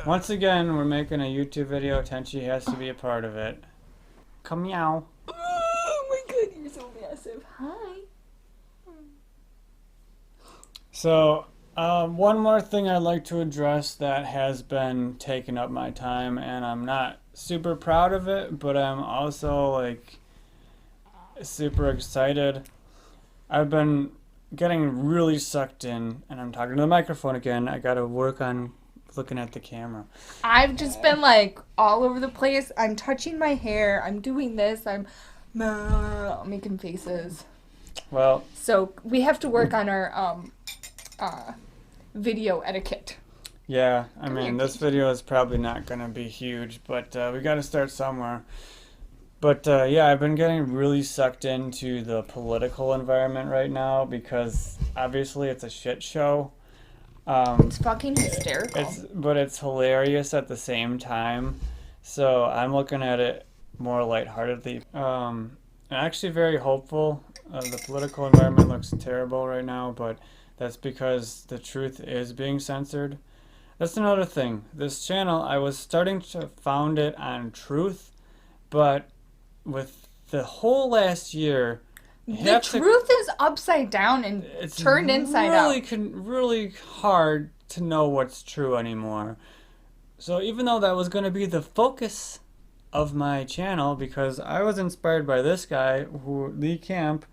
Once again, we're making a YouTube video. Tenchi has to be a part of it. Come meow. Oh my god, you're so massive. Hi. So, one more thing I'd like to address that has been taking up my time, and I'm not super proud of it, but I'm also like super excited. I've been getting really sucked in, and I'm talking to the microphone again. I gotta work on looking at the camera. I've just been like all over the place. I'm touching my hair. I'm doing this. I'm making faces. Well, So we have to work on our video etiquette. yeah, I Come mean, here, this Tenchi. video is probably not gonna be huge, but we gotta start somewhere. But yeah, I've been getting really sucked into the political environment right now because obviously it's a shit show. It's fucking hysterical. But it's hilarious at the same time. So I'm looking at it more lightheartedly. I'm actually very hopeful. The political environment looks terrible right now, but that's because the truth is being censored. That's another thing. This channel, I was starting to found it on truth, but with the whole last year, The truth is upside down and it's turned inside really out. really hard to know what's true anymore. So even though that was going to be the focus of my channel, because I was inspired by this guy, Lee Camp,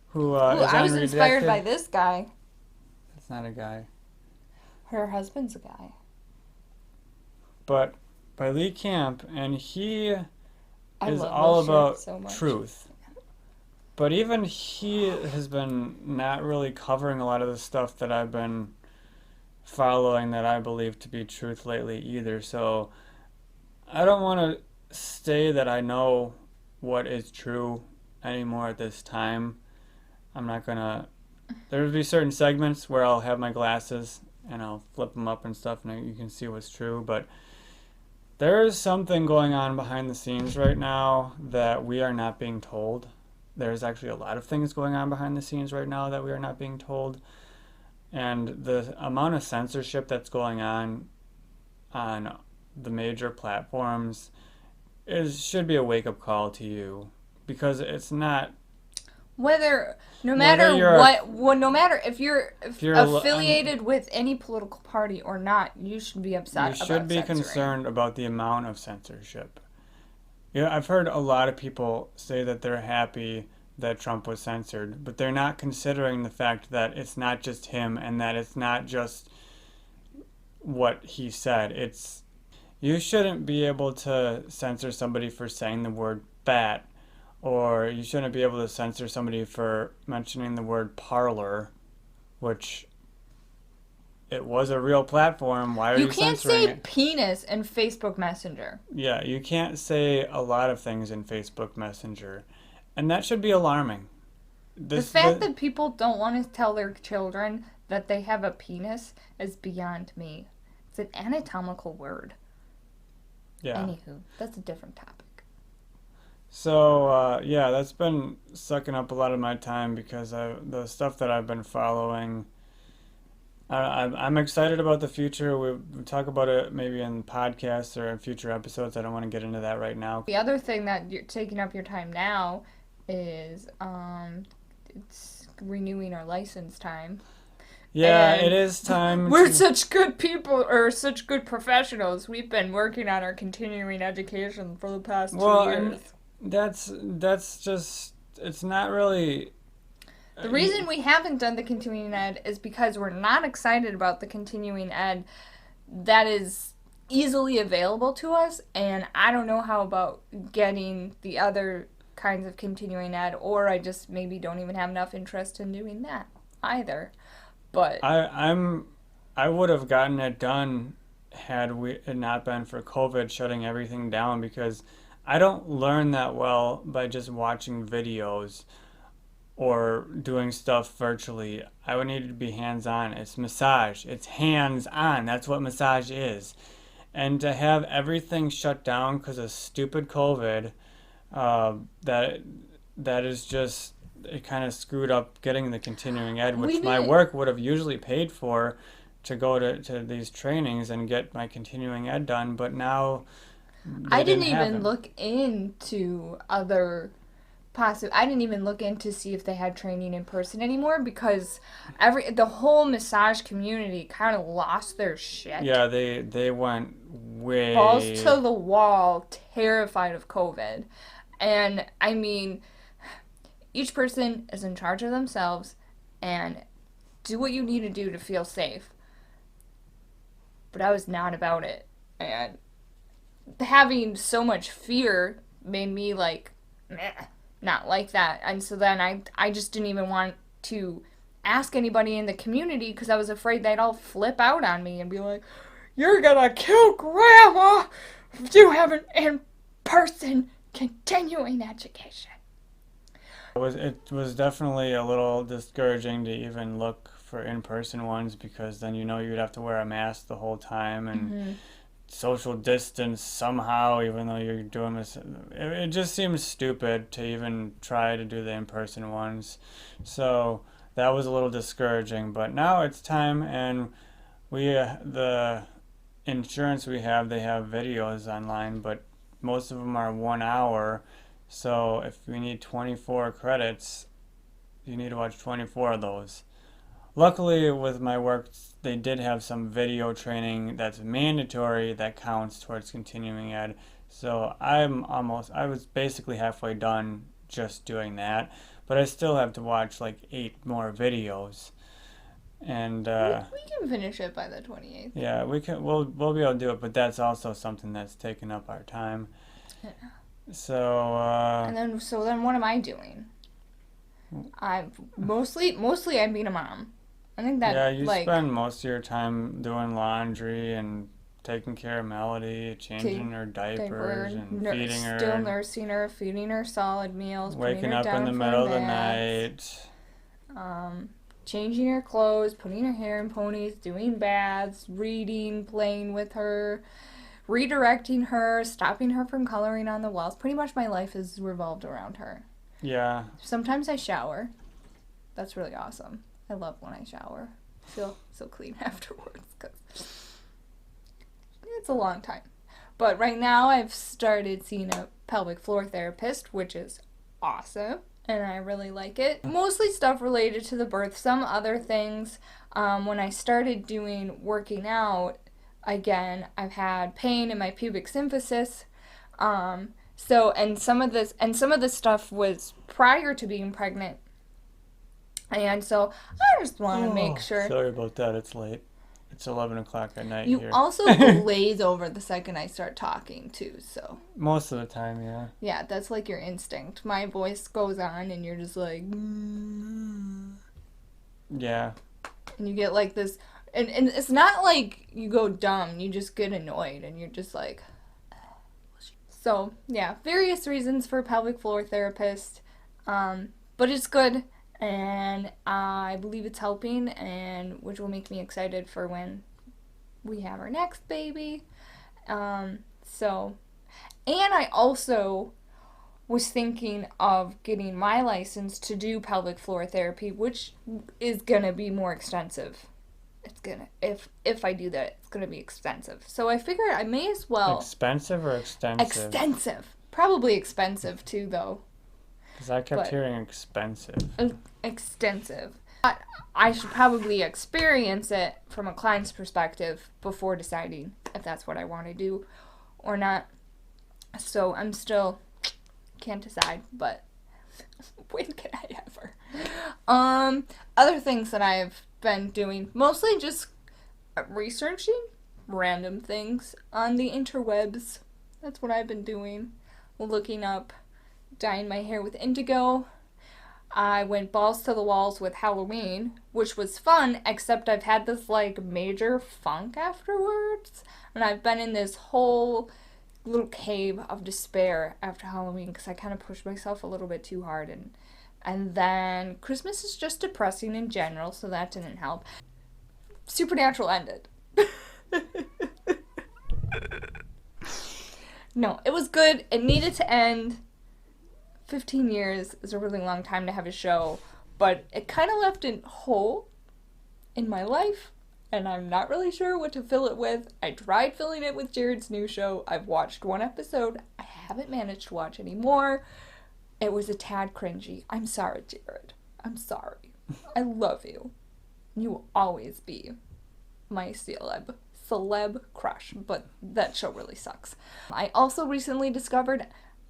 who Ooh, is I on was inspired Redacted. by this guy. It's not a guy, Her husband's a guy. but by Lee Camp, and he I is love all this shit about so much. truth. But even he has been not really covering a lot of the stuff that I've been following that I believe to be truth lately either. So I don't want to say that I know what is true anymore at this time. I'm not gonna. There will be certain segments where I'll have my glasses and I'll flip them up and stuff, and you can see what's true. But there is something going on behind the scenes right now that we are not being told. There's actually a lot of things going on behind the scenes right now that we are not being told. And the amount of censorship that's going on the major platforms should be a wake-up call to you, because it's not No whether matter you're no matter if you're if you're affiliated with any political party or not, you should be upset you about should be censoring. concerned about the amount of censorship. Yeah, I've heard a lot of people say that they're happy that Trump was censored, but they're not considering the fact that it's not just him and that it's not just what he said. It's you shouldn't be able to censor somebody for saying the word fat, or you shouldn't be able to censor somebody for mentioning the word parlor, which it was a real platform. Why are you can't censoring say it? penis in Facebook Messenger. Yeah, you can't say a lot of things in Facebook Messenger, and that should be alarming. The fact that people don't want to tell their children that they have a penis is beyond me. It's an anatomical word. yeah. Anywho, that's a different topic. So yeah, that's been sucking up a lot of my time because the stuff that I've been following. I'm excited about the future. We talk about it maybe in podcasts or in future episodes. I don't want to get into that right now. The other thing that you're taking up your time now is it's renewing our license time. Yeah, And it is time. We're such good people or such good professionals. We've been working on our continuing education for the past 2 years. That's just it's not really. The reason we haven't done the continuing ed is because we're not excited about the continuing ed that is easily available to us, and I don't know how about getting the other kinds of continuing ed, or I just maybe don't even have enough interest in doing that either. But I would have gotten it done had it not been for COVID shutting everything down, because I don't learn that well by just watching videos or doing stuff virtually. I would need to be hands-on. It's massage. It's hands-on. That's what massage is. And to have everything shut down because of stupid COVID, that is just it kind of screwed up getting the continuing ed, We which my didn't- work would have usually paid for, to go to these trainings and get my continuing ed done, but now I they didn't didn't have even him. look into other I didn't even look in to see if they had training in person anymore because the whole massage community kind of lost their shit. Yeah, they went Balls way. to the wall, terrified of COVID. And I mean, each person is in charge of themselves and do what you need to do to feel safe. But I was not about it. And having so much fear made me like, meh, not like that. And so then I just didn't even want to ask anybody in the community because I was afraid they'd all flip out on me and be like, "You're gonna kill grandma if you have an in person continuing education." It was definitely a little discouraging to even look for in-person ones because then you'd have to wear a mask the whole time and Mm-hmm. social distance somehow, even though you're doing this. It just seems stupid to even try to do the in-person ones. So that was a little discouraging, but now it's time, and the insurance we have, they have videos online, but most of them are 1 hour. So if we need 24 credits, you need to watch 24 of those. Luckily, with my work, they did have some video training that's mandatory that counts towards continuing ed. So I was basically halfway done just doing that, but I still have to watch like 8 more videos. And We can finish it by the 28th. yeah, we'll be able to do it, but that's also something that's taken up our time. So So then what am I doing? I'm mostly I'm being a mom. I think that yeah, you like spend most of your time doing laundry and taking care of Melody, take changing her diaper, diapers and feeding still her, nursing her, feeding her solid meals, putting waking her up in the down for middle of the naps, night. um, changing her clothes, putting her hair in ponies, doing baths, reading, playing with her, redirecting her, stopping her from coloring on the walls. Pretty much my life is revolved around her. Yeah, Sometimes I shower. That's really awesome. I love when I shower. I feel so clean afterwards because it's a long time. But right now I've started seeing a pelvic floor therapist, which is awesome. And I really like it. Mostly stuff related to the birth, some other things. When I started working out again, I've had pain in my pubic symphysis. Some of this stuff was prior to being pregnant. And so I just want to make oh, sure. sorry about that. It's late. It's 11 o'clock at night You here. also glaze over the second I start talking, too. So, Most of the time, yeah. yeah, that's like your instinct. My voice goes on, and you're just like. And Yeah. you get like this. And it's not like you go dumb, you just get annoyed, and you're just like. So, yeah, various reasons for pelvic floor therapist. But it's good, and I believe it's helping, and which will make me excited for when we have our next baby. So, and I also was thinking of getting my license to do pelvic floor therapy, which is gonna be more extensive. It's gonna if I do that, it's gonna be expensive. So I figured I may as well Expensive or extensive? extensive, probably expensive too, though. Because I kept But hearing expensive. extensive. I should probably experience it from a client's perspective before deciding if that's what I want to do or not. So I'm still can't decide, but when can I ever? Other things that I've been doing, mostly just researching random things on the interwebs. That's what I've been doing. Looking up dyeing my hair with indigo. I went balls to the walls with Halloween, which was fun, except I've had this like major funk afterwards. And I've been in this whole little cave of despair after Halloween because I kind of pushed myself a little bit too hard, and then Christmas is just depressing in general, so that didn't help. Supernatural ended. No, it was good. It needed to end. 15 years is a really long time to have a show, but it kind of left a hole in my life, and I'm not really sure what to fill it with. I tried filling it with Jared's new show. I've watched one episode. I haven't managed to watch any more. It was a tad cringy. I'm sorry, Jared. I'm sorry. I love you. You will always be my celeb crush, but that show really sucks. I also recently discovered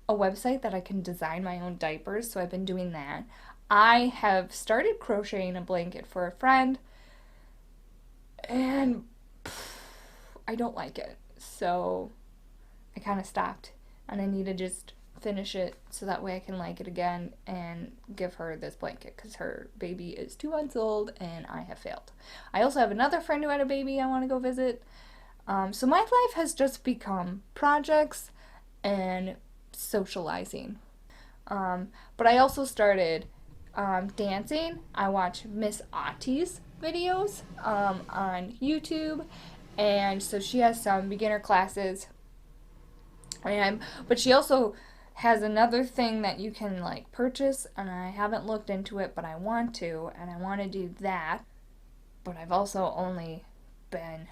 a website that I can design my own diapers, so I've been doing that. I have started crocheting a blanket for a friend, and I don't like it, so I kind of stopped, and I need to just finish it so that way I can like it again and give her this blanket because her baby is 2 months old and I have failed. I also have another friend who had a baby I want to go visit. So my life has just become projects and socializing. But I also started dancing. I watch Miss Auntie's videos on YouTube, and so she has some beginner classes. But she also has another thing that you can like purchase, and I haven't looked into it, but I want to, and I want to do that. But I've also only been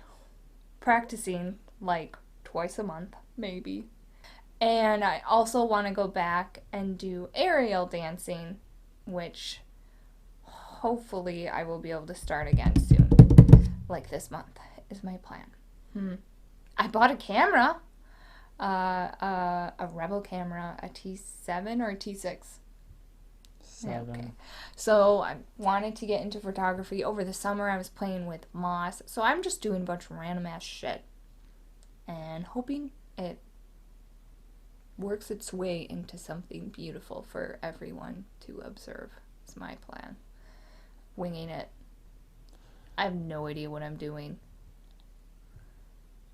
practicing like twice a month, maybe. And I also want to go back and do aerial dancing, which hopefully I will be able to start again soon. Like this month is my plan. I bought a camera. A Rebel camera, a T7 or a T6? 7. Yeah, okay. So I wanted to get into photography. Over the summer I was playing with moss. So I'm just doing a bunch of random ass shit and hoping it works its way into something beautiful for everyone to observe. It's my plan. Winging it. I have no idea what I'm doing.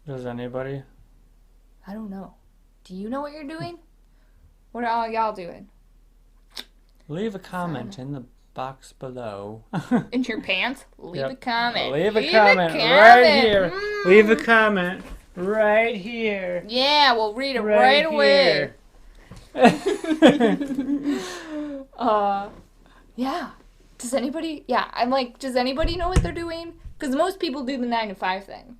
Does anybody? I don't know. Do you know what you're doing? What are all y'all doing? Leave a comment in the box below. In your pants? Leave Yep. a comment. Leave a comment right here. Leave a comment right here. Yeah, we'll read it right away. Yeah. Does anybody? Yeah, I'm like, does anybody know what they're doing? Because most people do the 9 to 5 thing.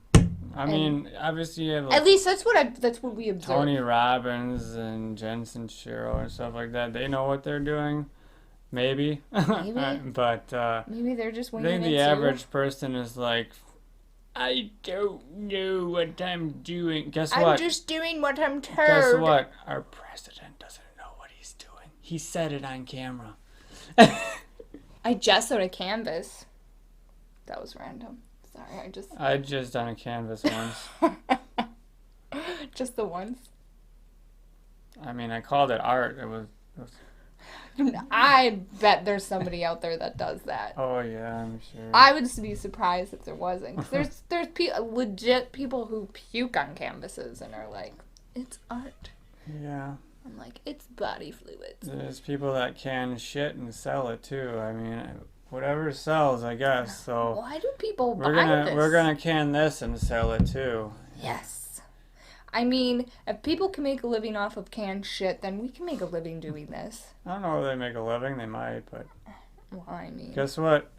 I mean, obviously you have like At least that's what we observe. Tony Robbins and Jensen Shiro and stuff like that. They know what they're doing. Maybe. Maybe. But Maybe they're just I winging think it the too. average person is like, I don't know what I'm doing. Guess I'm what? just doing what I'm told. Guess what? Our president doesn't know what he's doing. He said it on camera. I just sewed a canvas. That was random. Sorry, I just done a canvas once. Just the once. I mean, I called it art. It was I bet there's somebody out there that does that. Oh yeah, I'm sure. I would be surprised if there wasn't. 'Cause there's legit people who puke on canvases and are like, it's art. Yeah. I'm like, it's body fluids. There's people that can shit and sell it too. I mean, whatever sells, I guess. So Why do people buy we're this? gonna can this and sell it too. Yes. I mean, if people can make a living off of canned shit, then we can make a living doing this. I don't know if they make a living. They might, but Well, I mean, guess what?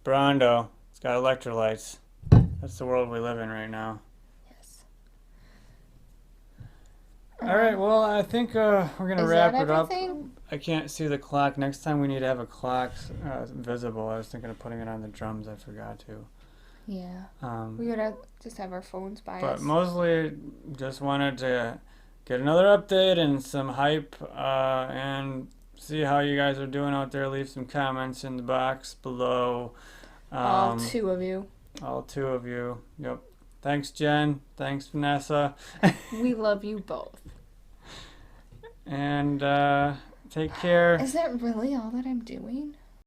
Brondo, it's got electrolytes. That's the world we live in right now. yes. All right. Well, I think we're gonna Is wrap that it up. everything? I can't see the clock. Next time we need to have a clock visible. I was thinking of putting it on the drums. I forgot to. Yeah. Um, We gotta just have our phones by But us. mostly just wanted to get another update and some hype and see how you guys are doing out there. Leave some comments in the box below. All 2 of you. All 2 of you. Yep. Thanks, Jen. Thanks, Vanessa. We love you both. And take care. Is that really all that I'm doing?